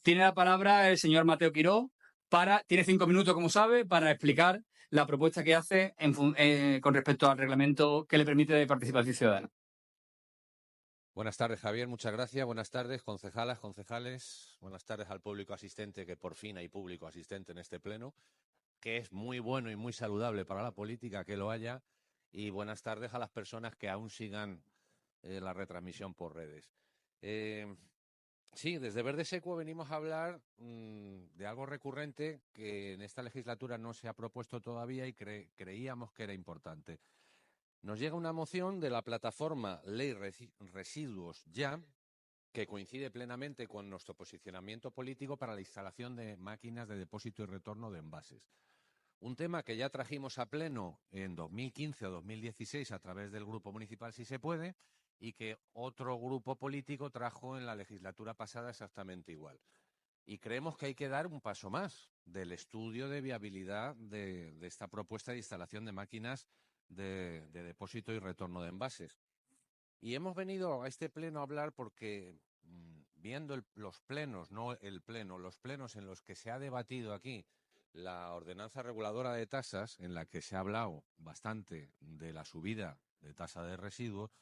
Tiene la palabra el señor Mateo Quiró tiene 5 minutos, como sabe, para explicar la propuesta que hace con respecto al reglamento que le permite de participación ciudadana. Buenas tardes, Javier. Muchas gracias. Buenas tardes, concejalas, concejales. Buenas tardes al público asistente, que por fin hay público asistente en este pleno, que es muy bueno y muy saludable para la política que lo haya. Y buenas tardes a las personas que aún sigan la retransmisión por redes. Sí, desde Verde Secuo venimos a hablar de algo recurrente que en esta legislatura no se ha propuesto todavía y creíamos que era importante. Nos llega una moción de la plataforma Ley Residuos Ya, que coincide plenamente con nuestro posicionamiento político para la instalación de máquinas de depósito y retorno de envases. Un tema que ya trajimos a pleno en 2015 o 2016 a través del Grupo Municipal Si Se Puede, y que otro grupo político trajo en la legislatura pasada exactamente igual. Y creemos que hay que dar un paso más del estudio de viabilidad de esta propuesta de instalación de máquinas de depósito y retorno de envases. Y hemos venido a este pleno a hablar porque, viendo los plenos, no el pleno, los plenos en los que se ha debatido aquí la ordenanza reguladora de tasas, en la que se ha hablado bastante de la subida de tasa de residuos,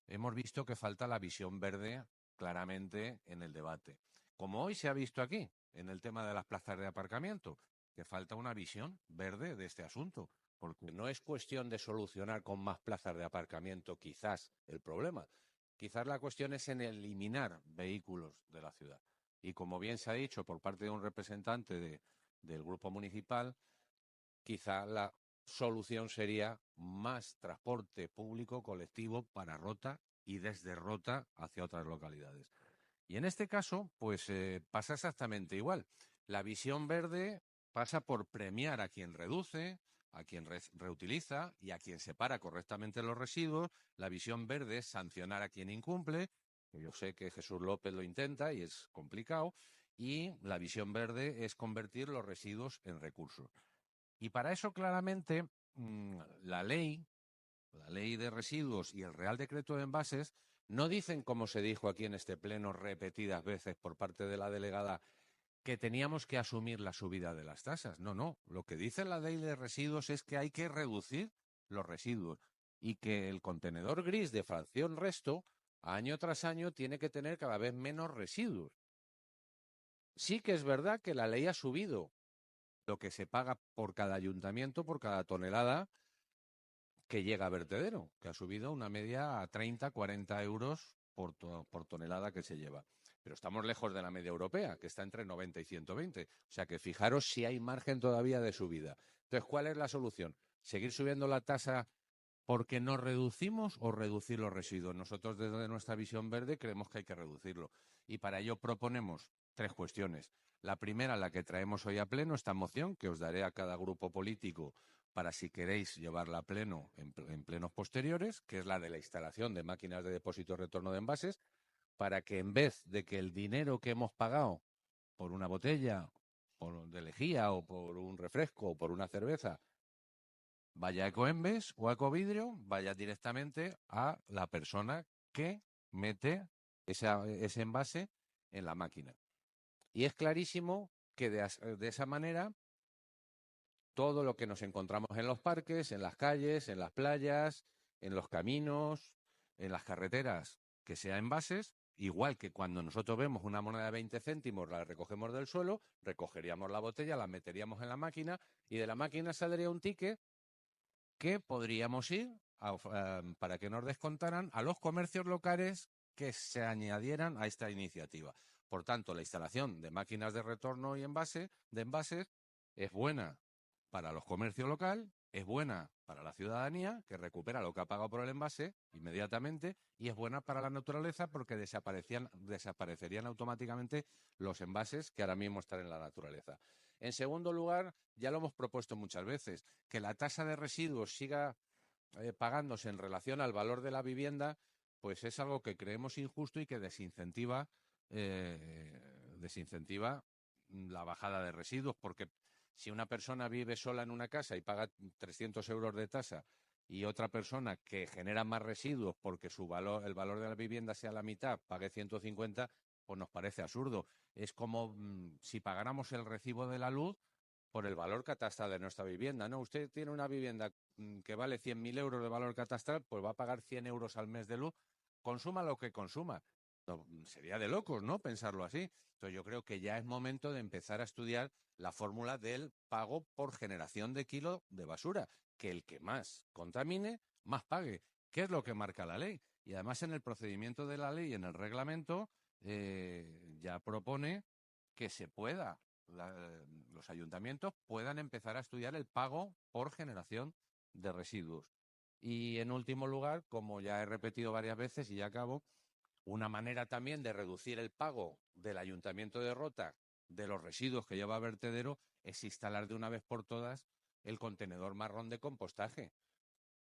hemos visto que falta la visión verde claramente en el debate. Como hoy se ha visto aquí, en el tema de las plazas de aparcamiento, que falta una visión verde de este asunto, porque no es cuestión de solucionar con más plazas de aparcamiento quizás el problema. Quizás la cuestión es en eliminar vehículos de la ciudad. Y como bien se ha dicho por parte de un representante del grupo municipal, quizá la solución sería más transporte público colectivo para Rota y desde Rota hacia otras localidades. Y en este caso, pues pasa exactamente igual. La visión verde pasa por premiar a quien reduce, a quien reutiliza y a quien separa correctamente los residuos. La visión verde es sancionar a quien incumple. Yo sé que Jesús López lo intenta y es complicado. Y la visión verde es convertir los residuos en recursos. Y para eso claramente la ley de residuos y el Real Decreto de Envases no dicen, como se dijo aquí en este pleno repetidas veces por parte de la delegada, que teníamos que asumir la subida de las tasas. No, no. Lo que dice la ley de residuos es que hay que reducir los residuos y que el contenedor gris de fracción resto, año tras año, tiene que tener cada vez menos residuos. Sí que es verdad que la ley ha subido lo que se paga por cada ayuntamiento, por cada tonelada que llega a vertedero, que ha subido una media a 30, 40 euros por tonelada que se lleva. Pero estamos lejos de la media europea, que está entre 90 y 120. O sea que fijaros si hay margen todavía de subida. Entonces, ¿cuál es la solución? ¿Seguir subiendo la tasa porque no reducimos o reducir los residuos? Nosotros, desde nuestra visión verde, creemos que hay que reducirlo. Y para ello proponemos 3 cuestiones. La primera, la que traemos hoy a pleno, esta moción, que os daré a cada grupo político para, si queréis, llevarla a pleno en plenos posteriores, que es la de la instalación de máquinas de depósito y retorno de envases, para que en vez de que el dinero que hemos pagado por una botella de lejía o por un refresco o por una cerveza vaya a Ecoembes o a Ecovidrio, vaya directamente a la persona que mete ese envase en la máquina. Y es clarísimo que de esa manera todo lo que nos encontramos en los parques, en las calles, en las playas, en los caminos, en las carreteras, que sea envases, igual que cuando nosotros vemos una moneda de 20 céntimos, la recogemos del suelo, recogeríamos la botella, la meteríamos en la máquina y de la máquina saldría un ticket que podríamos ir para que nos descontaran a los comercios locales que se añadieran a esta iniciativa. Por tanto, la instalación de máquinas de retorno y de envases es buena para los comercios locales, es buena para la ciudadanía, que recupera lo que ha pagado por el envase inmediatamente, y es buena para la naturaleza porque desaparecerían automáticamente los envases que ahora mismo están en la naturaleza. En segundo lugar, ya lo hemos propuesto muchas veces, que la tasa de residuos siga pagándose en relación al valor de la vivienda, pues es algo que creemos injusto y que desincentiva la bajada de residuos, porque si una persona vive sola en una casa y paga 300 euros de tasa y otra persona que genera más residuos porque el valor de la vivienda sea la mitad, pague 150, pues nos parece absurdo. Es como si pagáramos el recibo de la luz por el valor catastral de nuestra vivienda, ¿no? Usted tiene una vivienda que vale 100.000 euros de valor catastral, pues va a pagar 100 euros al mes de luz, consuma lo que consuma. No, sería de locos, ¿no?, pensarlo así. Entonces yo creo que ya es momento de empezar a estudiar la fórmula del pago por generación de kilo de basura, que el que más contamine, más pague, que es lo que marca la ley. Y además en el procedimiento de la ley, en el reglamento, ya propone que se pueda, los ayuntamientos puedan empezar a estudiar el pago por generación de residuos. Y en último lugar, como ya he repetido varias veces y ya acabo, una manera también de reducir el pago del Ayuntamiento de Rota de los residuos que lleva a vertedero es instalar de una vez por todas el contenedor marrón de compostaje.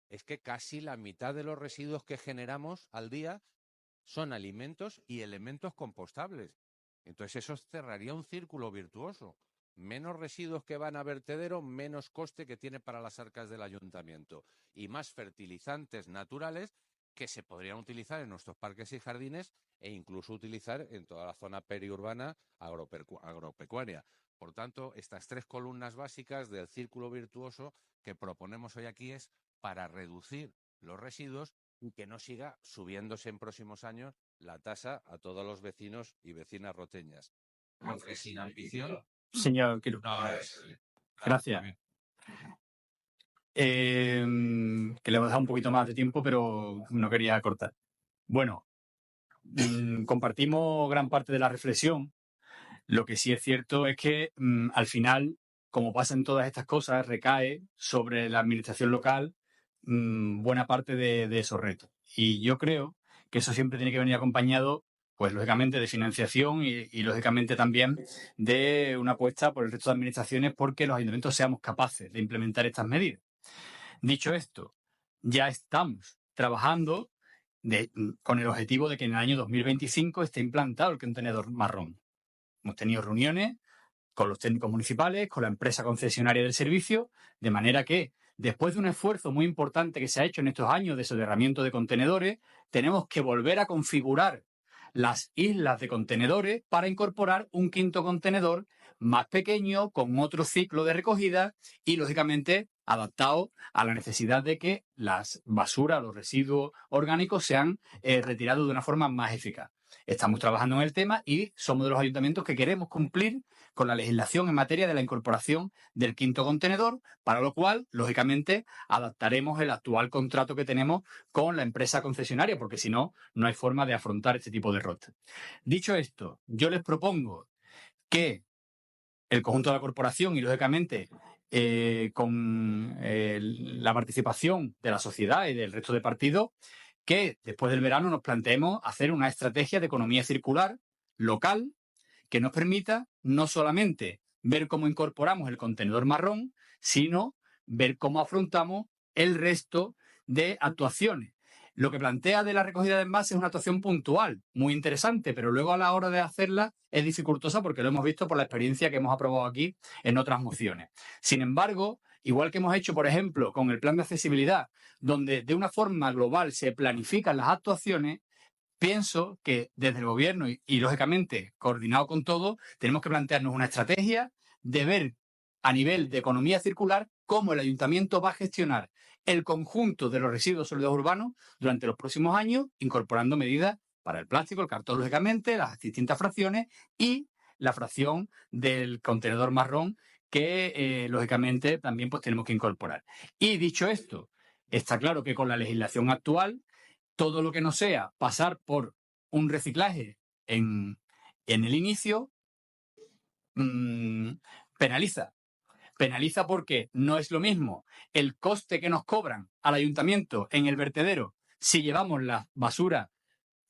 Es que casi la mitad de los residuos que generamos al día son alimentos y elementos compostables. Entonces eso cerraría un círculo virtuoso. Menos residuos que van a vertedero, menos coste que tiene para las arcas del ayuntamiento y más fertilizantes naturales que se podrían utilizar en nuestros parques y jardines e incluso utilizar en toda la zona periurbana agropecuaria. Por tanto, estas 3 columnas básicas del círculo virtuoso que proponemos hoy aquí es para reducir los residuos y que no siga subiéndose en próximos años la tasa a todos los vecinos y vecinas roteñas. Porque sin ambición... Señor Quiró. No, Gracias. Que le voy a dejar un poquito más de tiempo, pero no quería cortar. Bueno, compartimos gran parte de la reflexión. Lo que sí es cierto es que al final, como pasa en todas estas cosas, recae sobre la administración local buena parte de esos retos. Y yo creo que eso siempre tiene que venir acompañado, pues lógicamente, de financiación y lógicamente también de una apuesta por el resto de administraciones porque los ayuntamientos seamos capaces de implementar estas medidas. Dicho esto, ya estamos trabajando con el objetivo de que en el año 2025 esté implantado el contenedor marrón. Hemos tenido reuniones con los técnicos municipales, con la empresa concesionaria del servicio, de manera que, después de un esfuerzo muy importante que se ha hecho en estos años de soterramiento de contenedores, tenemos que volver a configurar las islas de contenedores para incorporar un quinto contenedor más pequeño, con otro ciclo de recogida y, lógicamente, adaptado a la necesidad de que las basuras, los residuos orgánicos sean retirados de una forma más eficaz. Estamos trabajando en el tema y somos de los ayuntamientos que queremos cumplir con la legislación en materia de la incorporación del quinto contenedor, para lo cual, lógicamente, adaptaremos el actual contrato que tenemos con la empresa concesionaria, porque si no, no hay forma de afrontar este tipo de rotas. Dicho esto, yo les propongo que el conjunto de la corporación y, lógicamente, con la participación de la sociedad y del resto de partidos, que después del verano nos planteemos hacer una estrategia de economía circular local que nos permita no solamente ver cómo incorporamos el contenedor marrón, sino ver cómo afrontamos el resto de actuaciones. Lo que plantea de la recogida de envases es una actuación puntual, muy interesante, pero luego a la hora de hacerla es dificultosa porque lo hemos visto por la experiencia que hemos aprobado aquí en otras mociones. Sin embargo, igual que hemos hecho, por ejemplo, con el plan de accesibilidad, donde de una forma global se planifican las actuaciones, pienso que desde el gobierno y lógicamente coordinado con todo, tenemos que plantearnos una estrategia de ver a nivel de economía circular cómo el ayuntamiento va a gestionar el conjunto de los residuos sólidos urbanos durante los próximos años, incorporando medidas para el plástico, el cartón, lógicamente, las distintas fracciones y la fracción del contenedor marrón que, lógicamente, también pues, tenemos que incorporar. Y dicho esto, está claro que con la legislación actual, todo lo que no sea pasar por un reciclaje en el inicio penaliza. Penaliza porque no es lo mismo el coste que nos cobran al ayuntamiento en el vertedero si llevamos la basura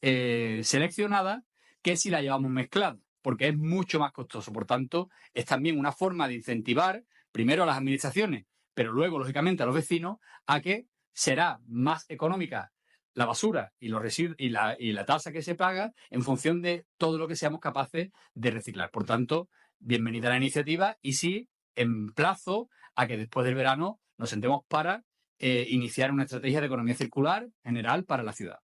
seleccionada que si la llevamos mezclada, porque es mucho más costoso. Por tanto, es también una forma de incentivar primero a las administraciones, pero luego, lógicamente, a los vecinos, a que será más económica la basura y los residuos y la tasa que se paga en función de todo lo que seamos capaces de reciclar. Por tanto, bienvenida a la iniciativa y sí, emplazo a que después del verano nos sentemos para iniciar una estrategia de economía circular general para la ciudad.